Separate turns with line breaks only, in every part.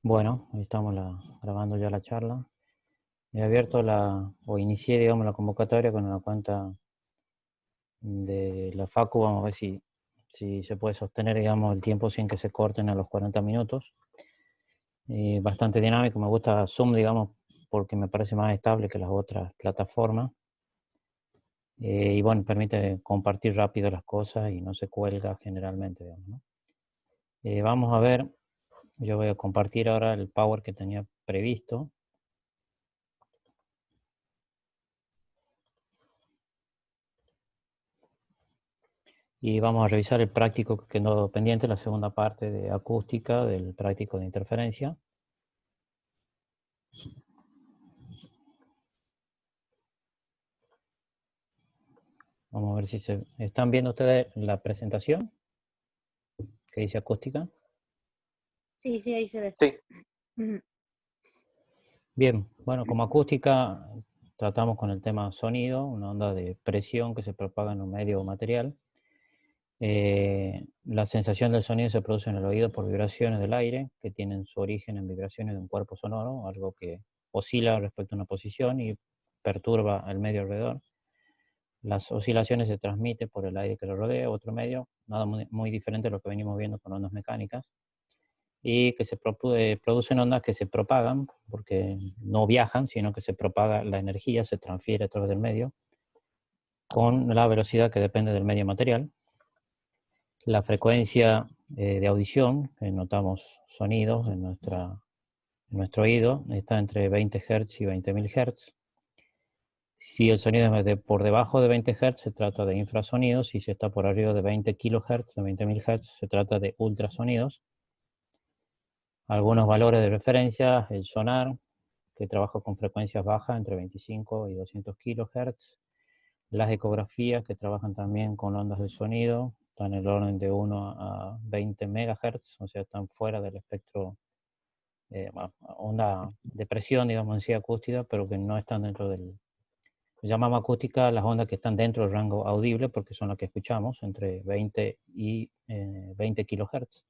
Bueno, hoy estamos grabando ya la charla. He abierto o inicié, digamos, la convocatoria con una cuenta de la Facu. Vamos a ver si se puede sostener, digamos, el tiempo sin que se corten a los 40 minutos. Bastante dinámico, me gusta Zoom, digamos, porque me parece más estable que las otras plataformas. Y bueno, permite compartir rápido las cosas y no se cuelga generalmente, digamos, ¿no? Vamos a ver, yo voy a compartir ahora el Power que tenía previsto. Y vamos a revisar el práctico que quedó pendiente, la segunda parte de acústica del práctico de interferencia. Vamos a ver si se están viendo ustedes la presentación que dice acústica.
Sí, sí, ahí se ve.
Sí,
Ujú.
Bien, bueno, como acústica tratamos con el tema sonido, una onda de presión que se propaga en un medio o material. La sensación del sonido se produce en el oído por vibraciones del aire que tienen su origen en vibraciones de un cuerpo sonoro, algo que oscila respecto a una posición y perturba el medio alrededor. Las oscilaciones se transmiten por el aire que lo rodea, otro medio, nada muy diferente a lo que venimos viendo con ondas mecánicas, y que se producen ondas que se propagan, porque no viajan, sino que se propaga la energía, se transfiere a través del medio, con la velocidad que depende del medio material. La frecuencia de audición, que notamos sonidos en nuestro oído, está entre 20 Hz y 20.000 Hz. Si el sonido es por debajo de 20 Hz, se trata de infrasonidos. Si se está por arriba de 20 kHz, de 20.000 Hz, se trata de ultrasonidos. Algunos valores de referencia: el sonar, que trabaja con frecuencias bajas, entre 25 y 200 kHz. Las ecografías, que trabajan también con ondas de sonido, están en el orden de 1 a 20 MHz, o sea, están fuera del espectro, onda de presión, digamos, en sí acústica, pero que no están dentro del. Llamamos acústica las ondas que están dentro del rango audible, porque son las que escuchamos, entre 20 y 20 kHz.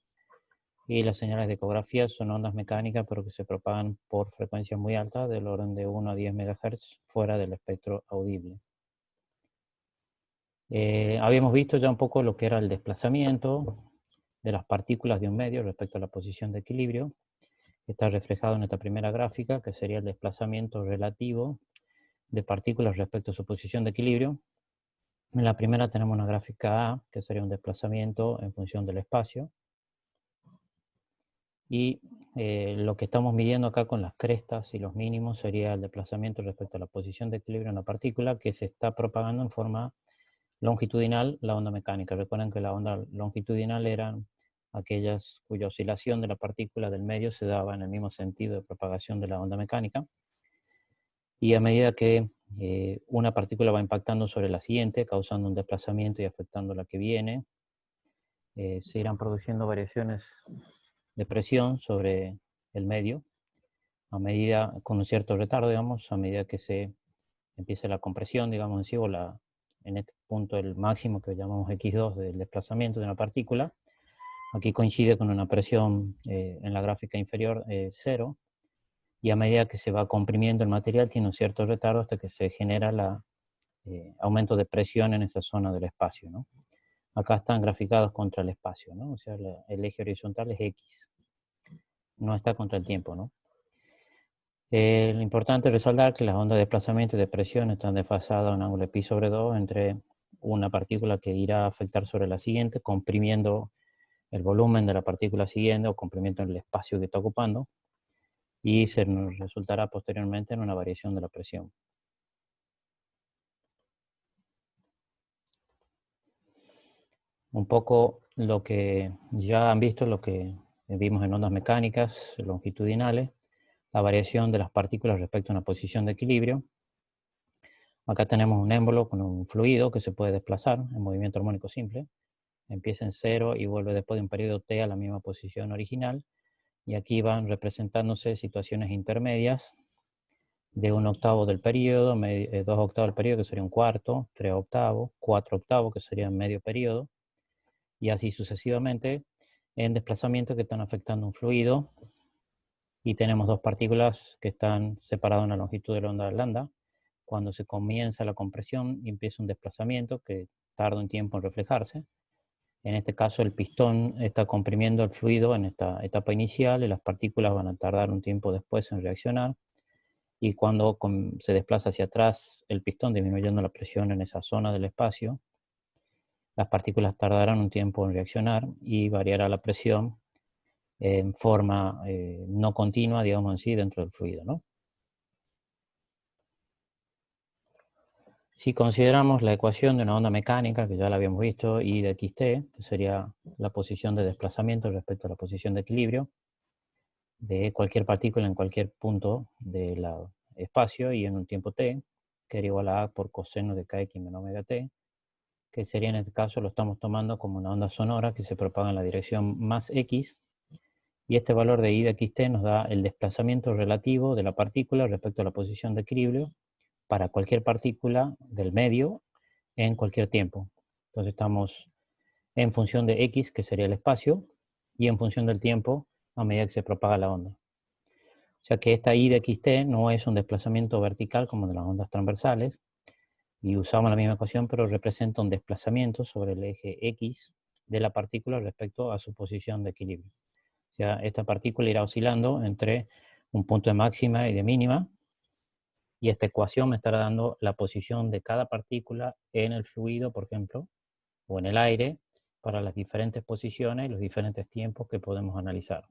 Y las señales de ecografía son ondas mecánicas, pero que se propagan por frecuencias muy altas, del orden de 1 a 10 MHz, fuera del espectro audible. Habíamos visto ya un poco lo que era el desplazamiento de las partículas de un medio respecto a la posición de equilibrio. Está reflejado en esta primera gráfica, que sería el desplazamiento relativo de partículas respecto a su posición de equilibrio. En la primera tenemos una gráfica A, que sería un desplazamiento en función del espacio. Y lo que estamos midiendo acá con las crestas y los mínimos sería el desplazamiento respecto a la posición de equilibrio de una partícula que se está propagando en forma longitudinal, la onda mecánica. Recuerden que la onda longitudinal eran aquellas cuya oscilación de la partícula del medio se daba en el mismo sentido de propagación de la onda mecánica. Y a medida que una partícula va impactando sobre la siguiente, causando un desplazamiento y afectando la que viene, se irán produciendo variaciones de presión sobre el medio, a medida, con un cierto retardo, digamos, a medida que se empiece la compresión, digamos, en sí, o en este punto el máximo que llamamos X2 del desplazamiento de una partícula. Aquí coincide con una presión en la gráfica inferior 0, y a medida que se va comprimiendo el material tiene un cierto retardo hasta que se genera el aumento de presión en esa zona del espacio, ¿no? Acá están graficados contra el espacio, ¿no? O sea, el eje horizontal es X, no está contra el tiempo, ¿no? Lo importante es resaltar que las ondas de desplazamiento y de presión están desfasadas a un ángulo de pi sobre 2 entre una partícula que irá a afectar sobre la siguiente, comprimiendo el volumen de la partícula siguiente o comprimiendo el espacio que está ocupando, y se nos resultará posteriormente en una variación de la presión. Un poco lo que ya han visto, lo que vimos en ondas mecánicas longitudinales, la variación de las partículas respecto a una posición de equilibrio. Acá tenemos un émbolo con un fluido que se puede desplazar en movimiento armónico simple. Empieza en 0 y vuelve después de un periodo t a la misma posición original. Y aquí van representándose situaciones intermedias de 1/8 del periodo, 2/8 del periodo, que sería un cuarto, 3/8, 4/8, que sería medio periodo, y así sucesivamente en desplazamientos que están afectando un fluido y tenemos dos partículas que están separadas en la longitud de la onda lambda. Cuando se comienza la compresión, empieza un desplazamiento que tarda un tiempo en reflejarse. En este caso, el pistón está comprimiendo el fluido en esta etapa inicial y las partículas van a tardar un tiempo después en reaccionar. Y cuando se desplaza hacia atrás el pistón, disminuyendo la presión en esa zona del espacio, las partículas tardarán un tiempo en reaccionar y variará la presión en forma no continua, digamos así, dentro del fluido, ¿no? Si consideramos la ecuación de una onda mecánica, que ya la habíamos visto, I de xt, que sería la posición de desplazamiento respecto a la posición de equilibrio de cualquier partícula en cualquier punto del espacio y en un tiempo t, que era igual a A por coseno de kx menos omega t, que sería en este caso, lo estamos tomando como una onda sonora que se propaga en la dirección más x, y este valor de I de xt nos da el desplazamiento relativo de la partícula respecto a la posición de equilibrio para cualquier partícula del medio en cualquier tiempo. Entonces estamos en función de x, que sería el espacio, y en función del tiempo a medida que se propaga la onda. O sea que esta I de xt no es un desplazamiento vertical como de las ondas transversales, y usamos la misma ecuación, pero representa un desplazamiento sobre el eje x de la partícula respecto a su posición de equilibrio. O sea, esta partícula irá oscilando entre un punto de máxima y de mínima, y esta ecuación me estará dando la posición de cada partícula en el fluido, por ejemplo, o en el aire, para las diferentes posiciones y los diferentes tiempos que podemos analizar.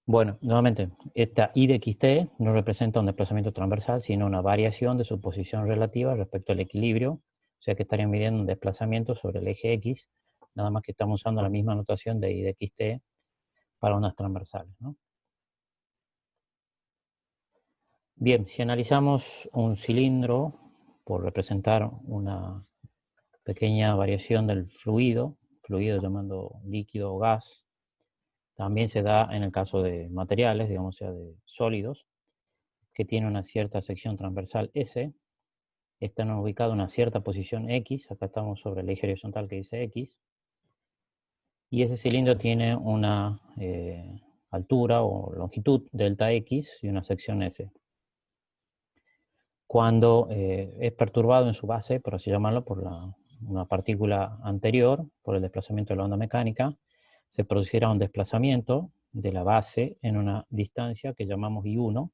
Bueno, nuevamente, esta I de xt no representa un desplazamiento transversal, sino una variación de su posición relativa respecto al equilibrio, o sea que estarían midiendo un desplazamiento sobre el eje x, nada más que estamos usando la misma notación de I de xt para ondas transversales, ¿no? Bien, si analizamos un cilindro, por representar una pequeña variación del fluido llamando líquido o gas, también se da en el caso de materiales, digamos, sea de sólidos, que tiene una cierta sección transversal S, están ubicados en una cierta posición X, acá estamos sobre el eje horizontal que dice X, y ese cilindro tiene una altura o longitud delta X y una sección S. Cuando es perturbado en su base, por así llamarlo, por una partícula anterior, por el desplazamiento de la onda mecánica, se producirá un desplazamiento de la base en una distancia que llamamos I1,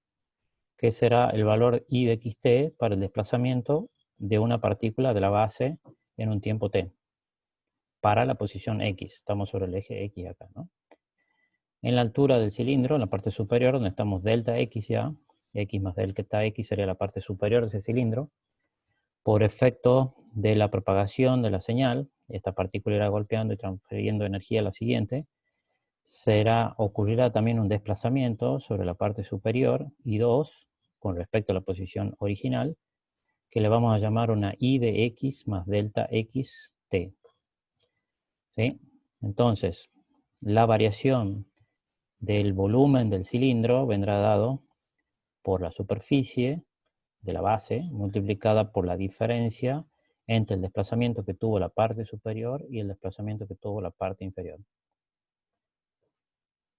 que será el valor I de xt para el desplazamiento de una partícula de la base en un tiempo t, para la posición x. Estamos sobre el eje x acá, ¿no? En la altura del cilindro, en la parte superior, donde estamos delta x ya, x más delta x sería la parte superior de ese cilindro, por efecto de la propagación de la señal, esta partícula irá golpeando y transfiriendo energía a la siguiente, ocurrirá también un desplazamiento sobre la parte superior, I2, con respecto a la posición original, que le vamos a llamar una I de x más delta xt. ¿Sí? Entonces, la variación del volumen del cilindro vendrá dado por la superficie de la base multiplicada por la diferencia entre el desplazamiento que tuvo la parte superior y el desplazamiento que tuvo la parte inferior.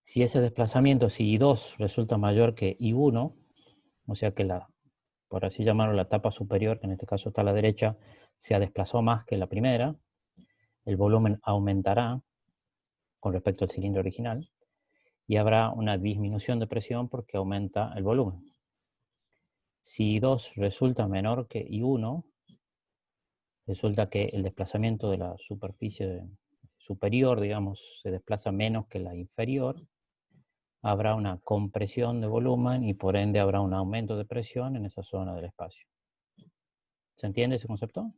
Si ese desplazamiento, si I2 resulta mayor que I1, o sea que por así llamarlo, la tapa superior, que en este caso está a la derecha, se ha desplazado más que la primera, el volumen aumentará con respecto al cilindro original y habrá una disminución de presión porque aumenta el volumen. Si I2 resulta menor que I1, resulta que el desplazamiento de la superficie superior, digamos, se desplaza menos que la inferior, habrá una compresión de volumen y por ende habrá un aumento de presión en esa zona del espacio. ¿Se entiende ese concepto?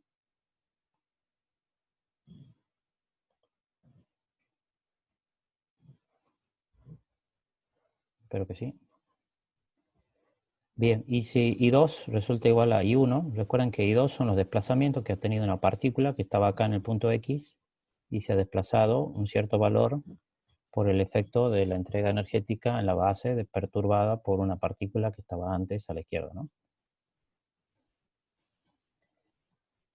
Espero que sí. Bien, y si I2 resulta igual a I1, recuerden que I2 son los desplazamientos que ha tenido una partícula que estaba acá en el punto X y se ha desplazado un cierto valor por el efecto de la entrega energética en la base perturbada por una partícula que estaba antes a la izquierda, ¿no?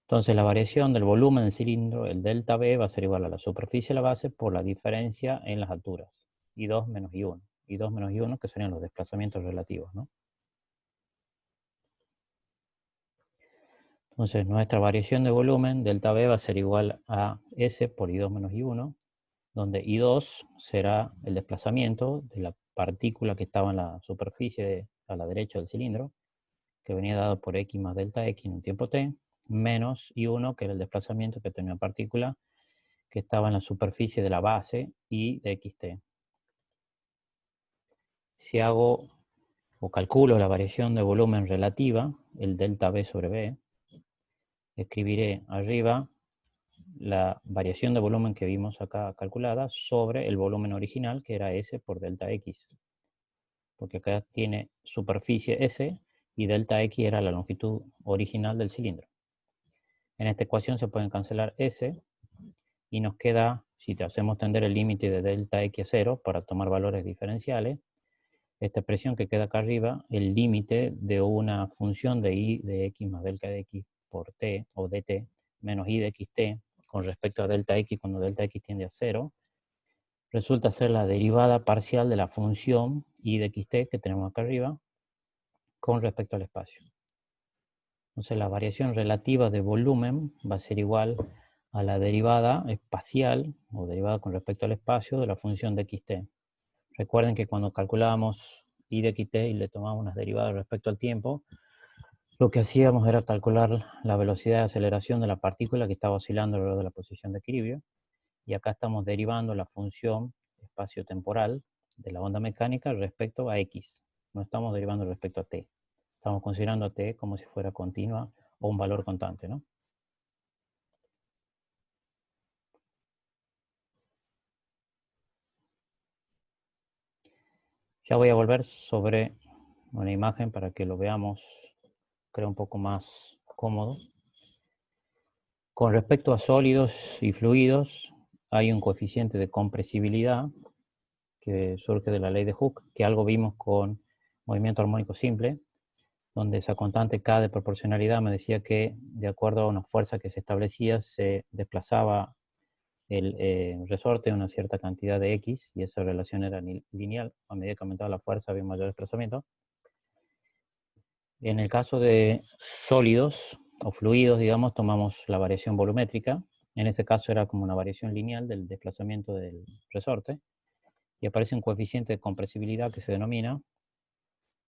Entonces la variación del volumen del cilindro, el delta B, va a ser igual a la superficie de la base por la diferencia en las alturas, I2 menos I1. y 2 menos I1, que serían los desplazamientos relativos, ¿no? Entonces, nuestra variación de volumen, delta V, va a ser igual a S por I2 menos I1, donde I2 será el desplazamiento de la partícula que estaba en la superficie a la derecha del cilindro, que venía dado por X más delta X en un tiempo t, menos I1, que era el desplazamiento que tenía una partícula que estaba en la superficie de la base I de xt. Si hago o calculo la variación de volumen relativa, el delta V sobre V, escribiré arriba la variación de volumen que vimos acá calculada sobre el volumen original, que era S por delta X. Porque acá tiene superficie S y delta X era la longitud original del cilindro. En esta ecuación se pueden cancelar S y nos queda, si te hacemos tender el límite de delta X a 0 para tomar valores diferenciales, esta expresión que queda acá arriba, el límite de una función de I de X más delta de X por T o dt menos I de xt con respecto a delta X cuando delta X tiende a 0, resulta ser la derivada parcial de la función I de xt que tenemos acá arriba con respecto al espacio. Entonces la variación relativa de volumen va a ser igual a la derivada espacial o derivada con respecto al espacio de la función de xt. Recuerden que cuando calculábamos I de xt y le tomábamos unas derivadas respecto al tiempo, lo que hacíamos era calcular la velocidad de aceleración de la partícula que estaba oscilando alrededor de la posición de equilibrio. Y acá estamos derivando la función espacio-temporal de la onda mecánica respecto a x. No estamos derivando respecto a t. Estamos considerando a t como si fuera continua o un valor constante, ¿no? Ya voy a volver sobre una imagen para que lo veamos, creo, un poco más cómodo. Con respecto a sólidos y fluidos, hay un coeficiente de compresibilidad que surge de la ley de Hooke, que algo vimos con movimiento armónico simple, donde esa constante K de proporcionalidad me decía que de acuerdo a una fuerza que se establecía, se desplazaba el resorte una cierta cantidad de X, y esa relación era lineal. A medida que aumentaba la fuerza había un mayor desplazamiento. En el caso de sólidos o fluidos, digamos, tomamos la variación volumétrica. En ese caso era como una variación lineal del desplazamiento del resorte. Y aparece un coeficiente de compresibilidad que se denomina,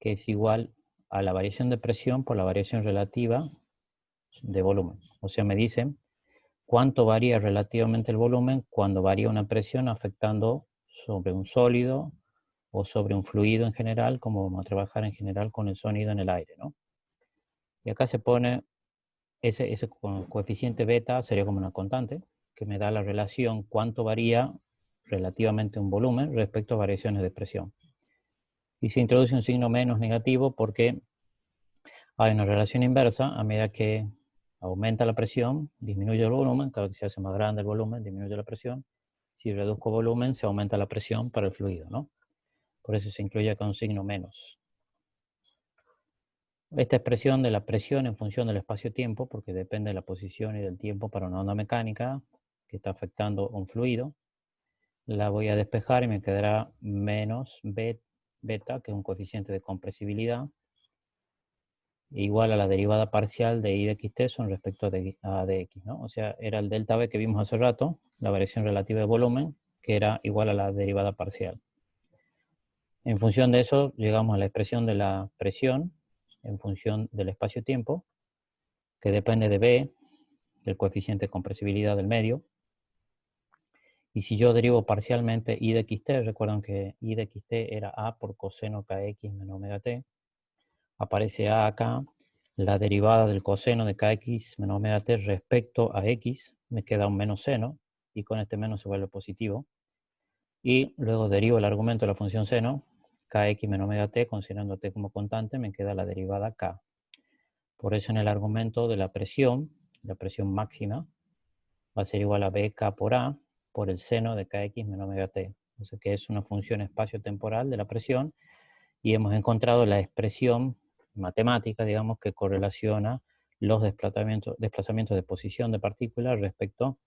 que es igual a la variación de presión por la variación relativa de volumen. O sea, me dicen cuánto varía relativamente el volumen cuando varía una presión afectando sobre un sólido o sobre un fluido en general, como vamos a trabajar en general con el sonido en el aire, ¿no? Y acá se pone ese coeficiente beta, sería como una constante, que me da la relación cuánto varía relativamente un volumen respecto a variaciones de presión. Y se introduce un signo menos negativo porque hay una relación inversa. A medida que aumenta la presión, disminuye el volumen. Cada vez que se hace más grande el volumen, disminuye la presión. Si reduzco volumen, se aumenta la presión para el fluido, ¿no? Por eso se incluye acá un signo menos. Esta expresión de la presión en función del espacio-tiempo, porque depende de la posición y del tiempo para una onda mecánica que está afectando un fluido, la voy a despejar y me quedará menos beta, que es un coeficiente de compresibilidad, igual a la derivada parcial de I de xt son respecto a dx, ¿no? O sea, era el delta V que vimos hace rato, la variación relativa de volumen, que era igual a la derivada parcial. En función de eso, llegamos a la expresión de la presión en función del espacio-tiempo, que depende de B, del coeficiente de compresibilidad del medio. Y si yo derivo parcialmente I de xt, recuerdan que I de xt era A por coseno kx menos omega t, aparece A acá, la derivada del coseno de kx menos omega t respecto a x, me queda un menos seno, y con este menos se vuelve positivo. Y luego derivo el argumento de la función seno, kx menos omega t, considerando t como constante, me queda la derivada k. Por eso en el argumento de la presión máxima, va a ser igual a bk por a, por el seno de kx menos omega t. O sea que es una función espacio-temporal de la presión, y hemos encontrado la expresión matemática, digamos, que correlaciona los desplazamientos de posición de partículas respecto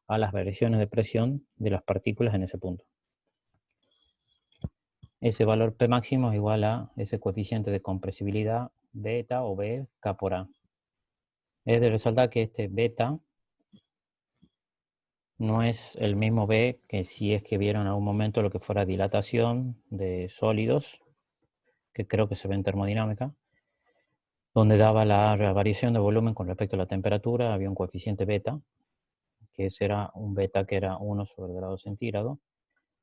a las variaciones de presión de las partículas en ese punto. ese valor P máximo es igual a ese coeficiente de compresibilidad beta o B K por A. Es de resaltar que este beta no es el mismo B que si es que vieron en algún momento lo que fuera dilatación de sólidos, que creo que se ve en termodinámica, donde daba la variación de volumen con respecto a la temperatura, había un coeficiente beta, que ese era un beta que era 1 sobre el grado centígrado.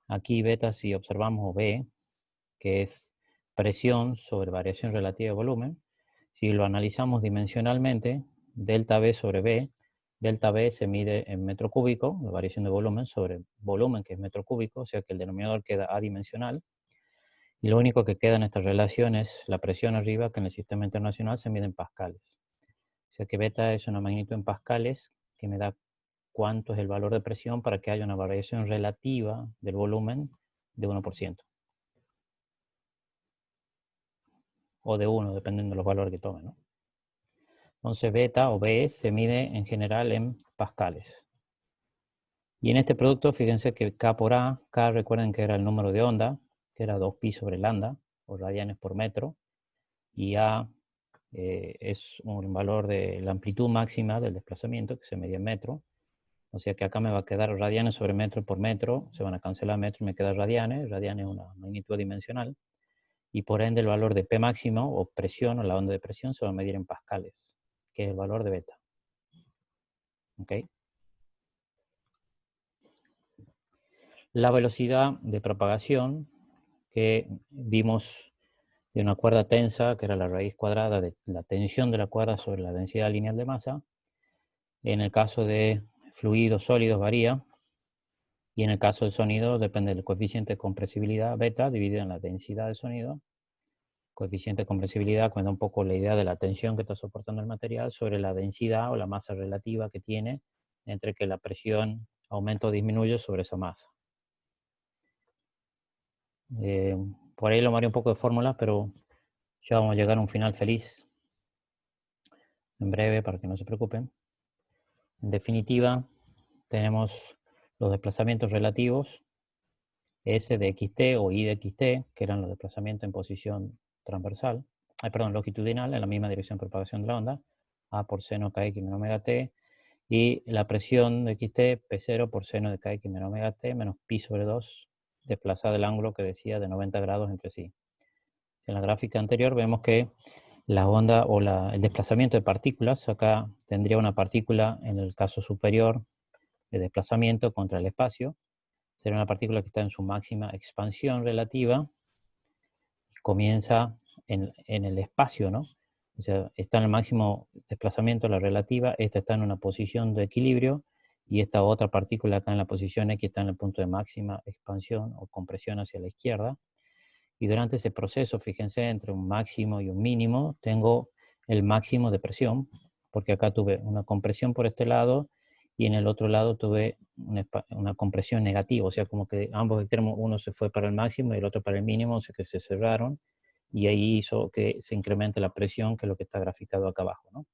Aquí beta, si observamos B, que es presión sobre variación relativa de volumen, si lo analizamos dimensionalmente, delta B sobre B, delta B se mide en metro cúbico, la variación de volumen sobre volumen, que es metro cúbico, o sea que el denominador queda adimensional, y lo único que queda en esta relación es la presión arriba, que en el sistema internacional se mide en pascales. O sea que beta es una magnitud en pascales que me da cuánto es el valor de presión para que haya una variación relativa del volumen de 1%. O de 1, dependiendo de los valores que tomen, ¿no? Entonces beta o B se mide en general en pascales. Y en este producto, fíjense que K por A, K recuerden que era el número de onda, que era 2pi sobre lambda, o radianes por metro, y A es un valor de la amplitud máxima del desplazamiento, que se medía en metro. O sea que acá me va a quedar radianes sobre metro por metro, se van a cancelar metro y me queda radianes es una magnitud dimensional, y por ende el valor de P máximo, o presión, o la onda de presión, se va a medir en pascales, que es el valor de beta. ¿Ok? La velocidad de propagación que vimos de una cuerda tensa, que era la raíz cuadrada de la tensión de la cuerda sobre la densidad lineal de masa. En el caso de fluidos sólidos varía, y en el caso del sonido depende del coeficiente de compresibilidad beta dividido en la densidad del sonido. Coeficiente de compresibilidad cuenta un poco la idea de la tensión que está soportando el material sobre la densidad o la masa relativa que tiene entre que la presión aumenta o disminuye sobre esa masa. Por ahí lo mareé un poco de fórmulas, pero ya vamos a llegar a un final feliz en breve para que no se preocupen. En definitiva, tenemos los desplazamientos relativos, S de xt o I de xt, que eran los desplazamientos en posición transversal, longitudinal, en la misma dirección de propagación de la onda, A por seno kx menos omega t, y la presión de xt, P0 por seno de kx menos omega t, menos pi sobre 2, desplazada el ángulo que decía de 90 grados entre sí. En la gráfica anterior vemos que la onda o el desplazamiento de partículas, acá tendría una partícula en el caso superior de desplazamiento contra el espacio, sería una partícula que está en su máxima expansión relativa, comienza en el espacio, ¿no? O sea, está en el máximo desplazamiento, la relativa, esta está en una posición de equilibrio, y esta otra partícula acá en la posición X está en el punto de máxima expansión o compresión hacia la izquierda. Y durante ese proceso, fíjense, entre un máximo y un mínimo, tengo el máximo de presión, porque acá tuve una compresión por este lado y en el otro lado tuve una compresión negativa, o sea, como que ambos extremos, uno se fue para el máximo y el otro para el mínimo, o sea que se cerraron, y ahí hizo que se incremente la presión, que es lo que está graficado acá abajo, ¿no?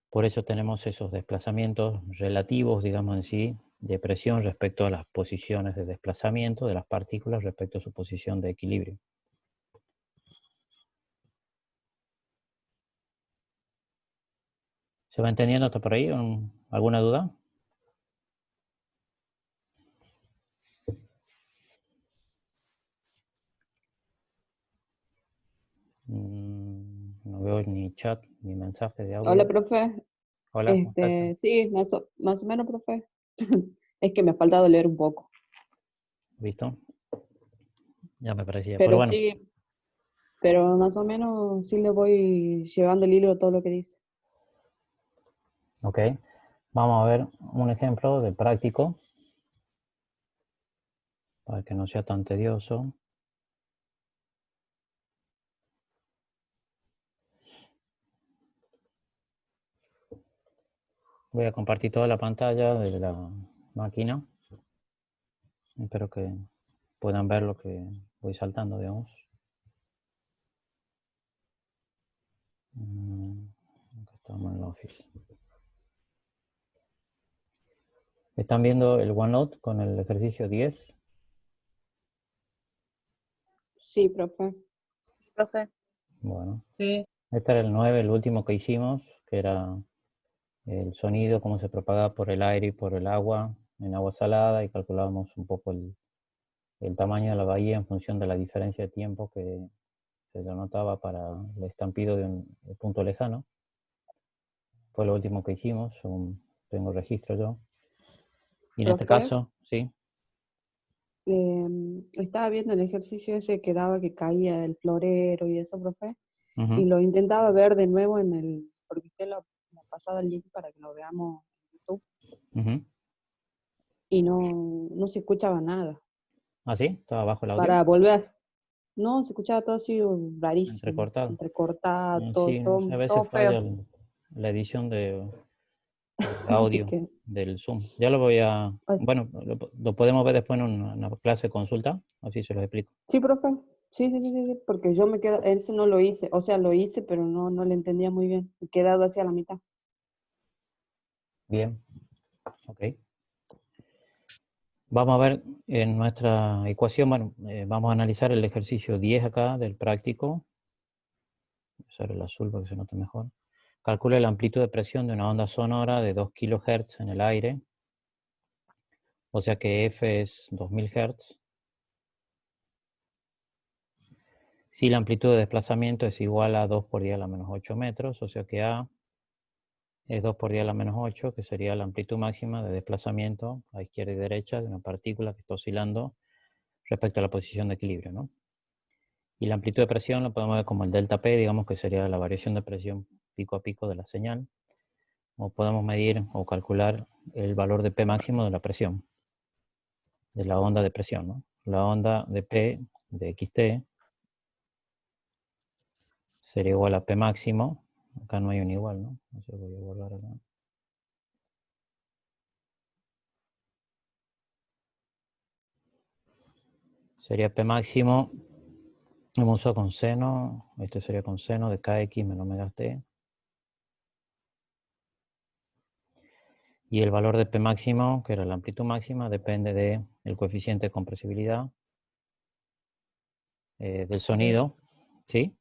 Por eso tenemos esos desplazamientos relativos, digamos en sí, de presión respecto a las posiciones de desplazamiento de las partículas respecto a su posición de equilibrio. ¿Se va entendiendo hasta por ahí? ¿Alguna duda? No veo ni chat ni mensaje de
Hola,
audio.
profe.
Hola, ¿cómo estás?
Sí, más o menos, profe. Es que me ha faltado leer un poco.
¿Visto? Ya me parecía. Pero
Pero
bueno,
sí, pero más o menos sí le voy llevando el hilo a todo lo que dice.
ok. Vamos a ver un ejemplo de práctico para que no sea tan tedioso. Voy a compartir toda la pantalla de la máquina. Espero que puedan ver lo que voy saltando, digamos. Acá estamos en el Office. ¿Están viendo el OneNote con el ejercicio 10?
Sí, profe.
Profe.
Bueno,
Sí.
este era el 9, el último que hicimos, que era el sonido, cómo se propaga por el aire y por el agua, en agua salada, y calculábamos un poco el tamaño de la bahía en función de la diferencia de tiempo que se notaba para el estampido de un punto lejano. Fue lo último que hicimos, según tengo registro yo. Y en este
Profe,
caso, sí.
estaba viendo el ejercicio ese que daba que caía el florero y eso, profe,
Ujú,
y lo intentaba ver de nuevo porque usted lo ha pasado el link para que lo veamos en YouTube,
ujú.
y no se escuchaba nada.
¿Ah, sí? ¿Estaba bajo el audio?
Para volver, no, se escuchaba todo así rarísimo,
Entrecortado.
entrecortado,
Sí, no sé, a
todo
veces falla
feo.
la edición de
Así
audio
que,
del Zoom. Ya lo voy a...
así-
Bueno, lo podemos ver después en una clase de consulta, así se los explico.
sí, profe, sí, porque yo me quedo, ese no lo hice, o sea, lo hice, pero no le entendía muy bien, me he quedado hacia la mitad.
Bien, ok. Vamos a ver en nuestra ecuación, bueno, vamos a analizar el ejercicio 10 acá del práctico. Voy a usar el azul para que se note mejor. Calcula la amplitud de presión de una onda sonora de 2 kHz en el aire. O sea que F es 2000 Hz. Si la amplitud de desplazamiento es igual a 2 por 10 a la menos 8 metros, o sea que A es 2 por 10 a la menos 8, que sería la amplitud máxima de desplazamiento a izquierda y derecha de una partícula que está oscilando respecto a la posición de equilibrio, ¿no? Y la amplitud de presión lo podemos ver como el delta P, digamos que sería la variación de presión pico a pico de la señal. O podemos medir o calcular el valor de P máximo de la presión, de la onda de presión, ¿no? La onda de P de XT sería igual a P máximo. Acá no hay un igual, ¿no? Entonces voy a borrar acá. Sería P máximo, hemos usado con seno, este sería con seno de KX menos omega T. Y el valor de P máximo, que era la amplitud máxima, depende del coeficiente de compresibilidad del sonido, ¿sí?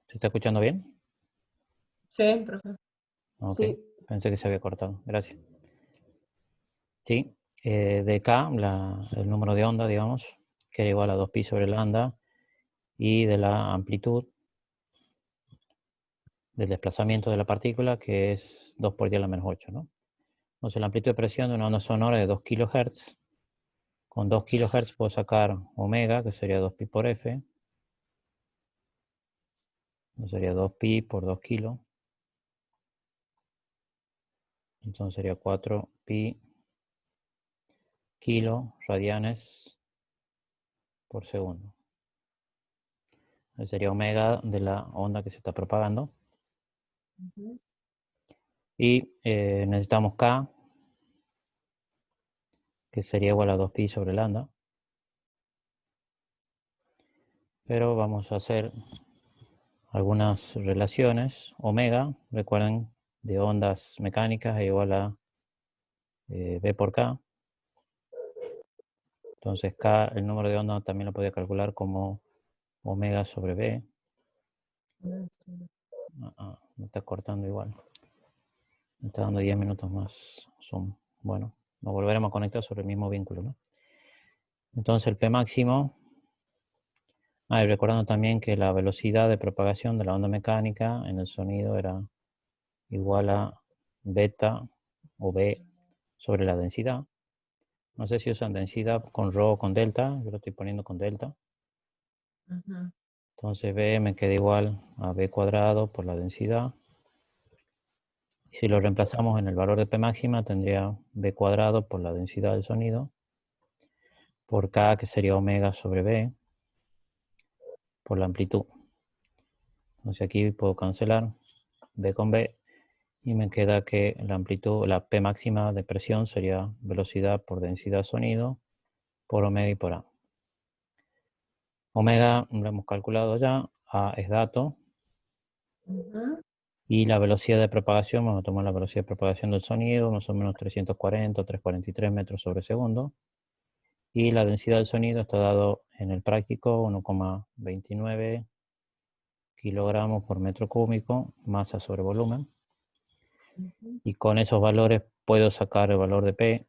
¿Se está escuchando bien?
Sí, profe.
Ok,
Sí,
pensé que se había cortado, gracias. Sí, de K, el número de onda, digamos, que era igual a 2pi sobre lambda, y de la amplitud del desplazamiento de la partícula, que es 2 por 10 a la menos 8, ¿no? Entonces la amplitud de presión de una onda sonora de 2 kHz, con 2 kHz puedo sacar omega, que sería 2pi por F, sería 2pi por 2 kilos, entonces sería 4pi kilo radianes por segundo. Ese sería omega de la onda que se está propagando. Y necesitamos K, que sería igual a 2pi sobre lambda. Pero vamos a hacer algunas relaciones. Omega, recuerden, de ondas mecánicas es igual a B por K. Entonces K, el número de ondas también lo podía calcular como omega sobre B. Me está cortando igual. Me está dando 10 minutos más Zoom. Bueno, nos volveremos a conectar sobre el mismo vínculo, ¿no? Entonces el P máximo, y recordando también que la velocidad de propagación de la onda mecánica en el sonido era igual a beta o B sobre la densidad. No sé si usan densidad con rho o con delta, yo lo estoy poniendo con delta. Entonces B me queda igual a B cuadrado por la densidad. Y si lo reemplazamos en el valor de P máxima, tendría B cuadrado por la densidad del sonido, por K, que sería omega sobre B, por la amplitud. Entonces aquí puedo cancelar B con B y me queda que la amplitud, la P máxima de presión sería velocidad por densidad sonido por omega y por A. Omega lo hemos calculado ya, A es dato, y la velocidad de propagación, vamos a tomar la velocidad de propagación del sonido, más o menos 340 o 343 metros sobre segundo, Y la densidad del sonido está dado en el práctico 1,29 kilogramos por metro cúbico, masa sobre volumen. Y con esos valores puedo sacar el valor de P.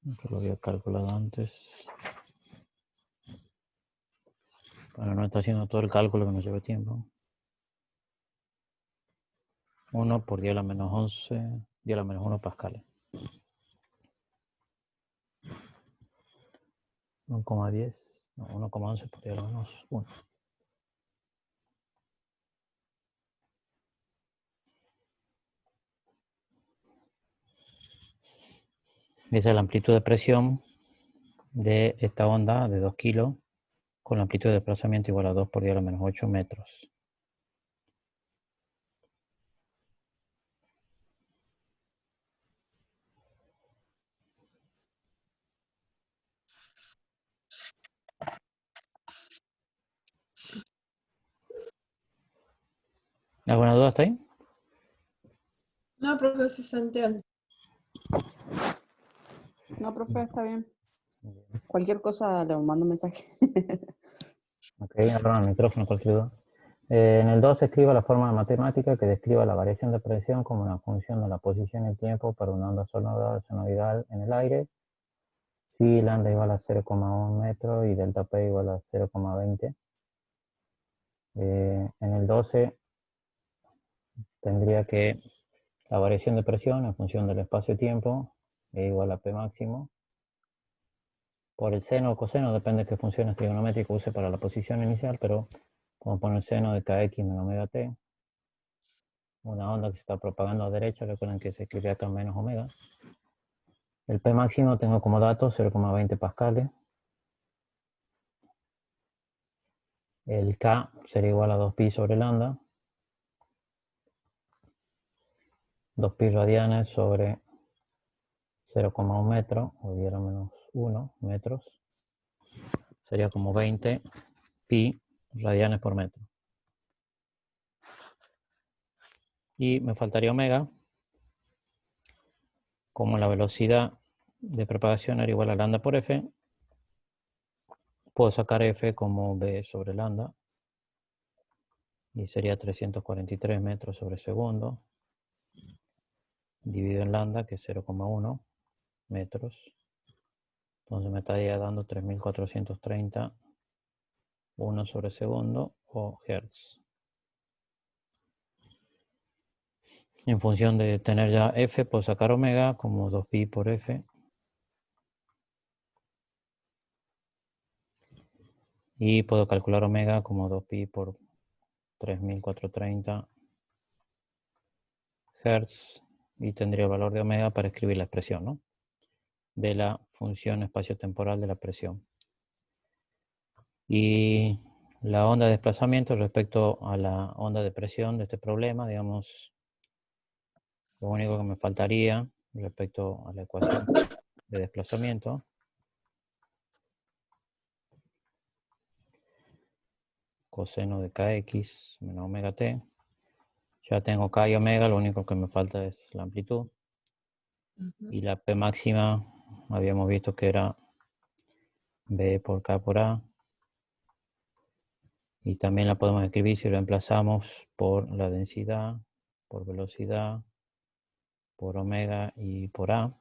Esto lo había calculado antes. Bueno, no está haciendo todo el cálculo que nos lleva tiempo. 1 por 10 a la menos 11, 10 a la menos 1 pascales. 1,10, no, 1,11 por 10 a la menos 1. Esa es la amplitud de presión de esta onda de 2 kilos con la amplitud de desplazamiento igual a 2 por 10 a la menos 8 metros. ¿Alguna duda hasta ahí?
No, profe, sí se entiende.
No, profe, está bien. Cualquier cosa le mando un mensaje.
Ok, abran el micrófono, cualquier duda. En el 2 escriba la fórmula matemática que describa la variación de presión como una función de la posición y el tiempo para una onda sonora senoidal en el aire. Si lambda igual a 0,1 metro y delta P igual a 0,20. En el 12 tendría que la variación de presión en función del espacio-tiempo es igual a P máximo. Por el seno o coseno, depende de qué funciones trigonométricas use para la posición inicial, pero como poner el seno de kx menos omega t, una onda que se está propagando a derecha, recuerden que se escribe acá menos omega. El P máximo tengo como dato 0,20 pascales. El K sería igual a 2pi sobre lambda. 2pi radianes sobre 0,1 metro, o 10 a la menos 1 metros. Sería como 20 pi radianes por metro. Y me faltaría omega. Como la velocidad de propagación era igual a lambda por f, puedo sacar f como b sobre lambda. Y sería 343 metros sobre segundo. Dividido en lambda, que es 0,1 metros. Entonces me estaría dando 3430 1 sobre segundo o hertz. En función de tener ya f, puedo sacar omega como 2pi por f. Y puedo calcular omega como 2pi por 3430 hertz. Y tendría el valor de omega para escribir la expresión, ¿no?, de la función espacio-temporal de la presión. Y la onda de desplazamiento respecto a la onda de presión de este problema, digamos, lo único que me faltaría respecto a la ecuación de desplazamiento coseno de kx menos omega t. Ya tengo k y omega, lo único que me falta es la amplitud. Y la P máxima habíamos visto que era B por K por A. Y también la podemos escribir si reemplazamos por la densidad, por velocidad, por omega y por A.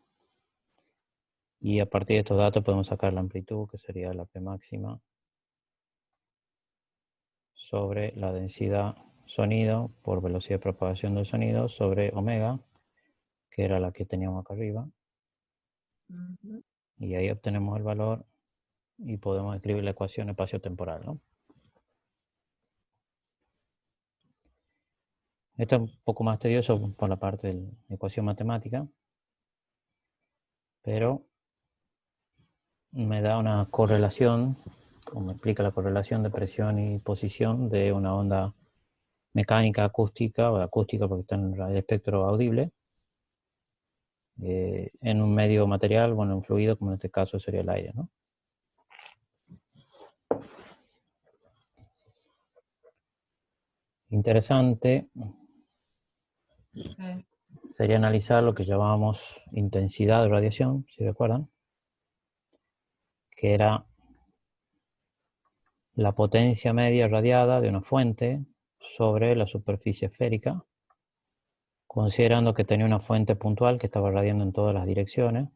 Y a partir de estos datos podemos sacar la amplitud, que sería la P máxima, sobre la densidad sonido por velocidad de propagación del sonido sobre omega, que era la que teníamos acá arriba. Y ahí obtenemos el valor y podemos escribir la ecuación espacio-temporal, ¿no? Esto es un poco más tedioso por la parte de la ecuación matemática, pero me da una correlación, o me explica la correlación de presión y posición de una onda mecánica acústica, o acústica porque está en el espectro audible, en un medio material, bueno, un fluido, como en este caso sería el aire, ¿no? Interesante.
Sí.
sería analizar lo que llamábamos intensidad de radiación, si recuerdan, que era la potencia media radiada de una fuente sobre la superficie esférica, considerando que tenía una fuente puntual que estaba radiando en todas las direcciones.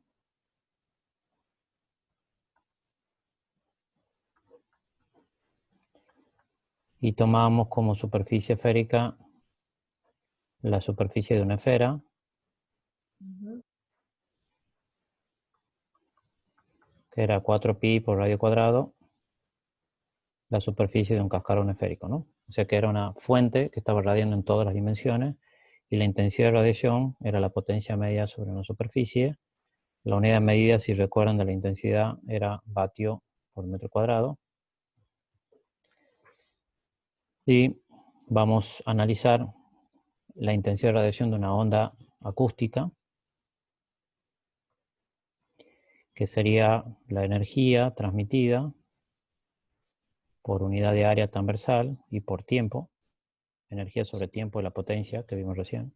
Y tomábamos como superficie esférica la superficie de una esfera, que era 4pi por radio cuadrado, la superficie de un cascarón esférico, ¿no? O sea que era una fuente que estaba radiando en todas las dimensiones y la intensidad de radiación era la potencia media sobre una superficie. La unidad de medida, si recuerdan, de la intensidad era vatio por metro cuadrado. Y vamos a analizar la intensidad de radiación de una onda acústica, que sería la energía transmitida por unidad de área transversal y por tiempo, energía sobre tiempo de la potencia que vimos recién.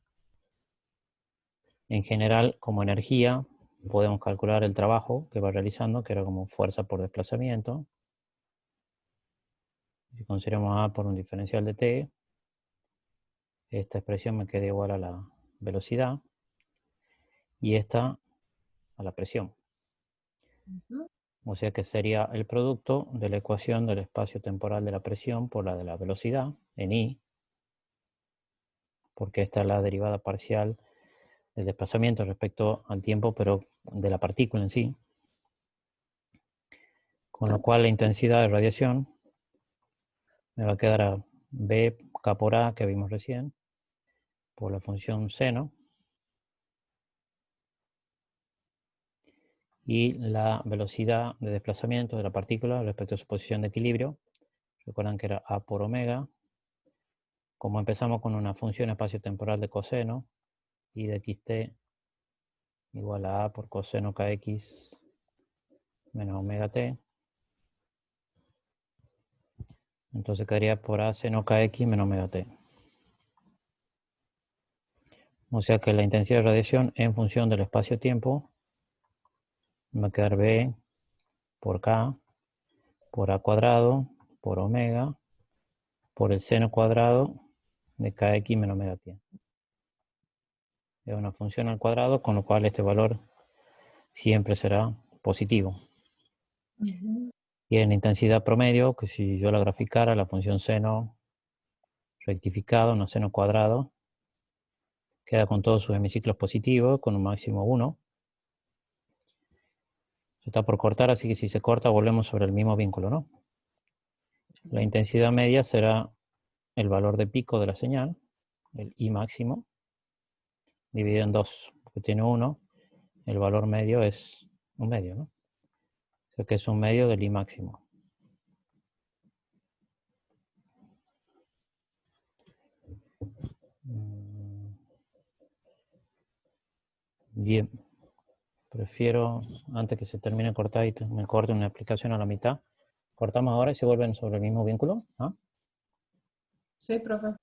En general, como energía, podemos calcular el trabajo que va realizando, que era como fuerza por desplazamiento. Si consideramos A por un diferencial de T, esta expresión me queda igual a la velocidad y esta a la presión. O sea que sería el producto de la ecuación del espacio temporal de la presión por la de la velocidad, en I, porque esta es la derivada parcial del desplazamiento respecto al tiempo, pero de la partícula en sí. Con lo cual la intensidad de radiación me va a quedar a B K por A, que vimos recién, por la función seno. Y la velocidad de desplazamiento de la partícula respecto a su posición de equilibrio. Recuerdan que era A por omega. Como empezamos con una función espacio-temporal de coseno, y de xt igual a por coseno kx menos omega t. Entonces quedaría por A seno kx menos omega t. O sea que la intensidad de radiación en función del espacio-tiempo va a quedar B por K por A cuadrado por omega por el seno cuadrado de kx menos omega t. Es una función al cuadrado, con lo cual este valor siempre será positivo. Y en la intensidad promedio, que si yo la graficara, la función seno rectificado, no seno cuadrado, queda con todos sus hemiciclos positivos, con un máximo 1. Está por cortar, así que si se corta volvemos sobre el mismo vínculo, ¿no? La intensidad media será el valor de pico de la señal, el I máximo, dividido en 2, porque tiene 1, el valor medio es un medio, ¿no? O sea que es un medio del I máximo. Bien, prefiero, antes que se termine de cortar y me corte una explicación a la mitad, cortamos ahora y se vuelven sobre el mismo vínculo. ¿Ah?
Sí, profe.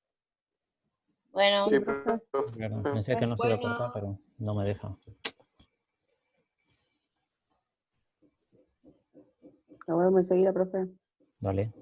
Bueno,
Sí,
profe.
Claro, pensé que no se iba a cortar, pero no me deja.
Nos vemos enseguida, profe.
Vale.